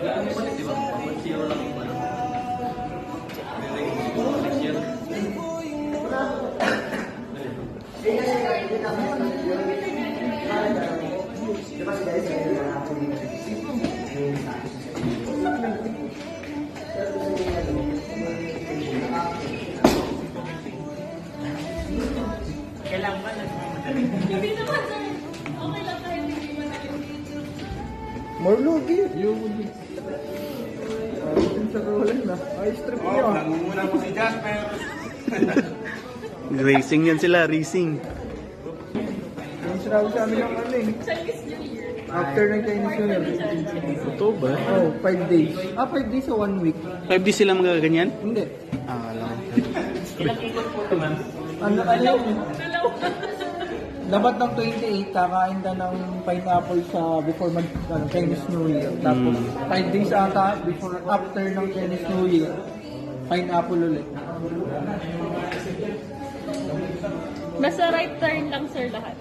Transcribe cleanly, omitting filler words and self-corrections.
Di ba? 1-0 lang yung ano. Next year. Kailangan ba nagmamadali? Hindi naman, sir. Okay lang tayo, hindi madaling. More lugi. Yung sa Roland na. Ay, strip niyo. Nangunguna po si Jasper. Racing yan sila, racing. Yung sinabi sa amin ng ano eh. Chinese New Year. After ng Chinese New Year. Totoo ba? Oh, 5 days. 5 days o 1 week? 5 days sila magaganyan? Hindi. Alam. Ilang ikot po ito, ma'am? Ano yun? Dalawa. Dapat ng 28, kakain ka ng pineapple sa before Chinese New Year. Tapos 5 days ata before after ng Chinese New Year, pineapple ulit. Basta right turn lang, sir, lahat.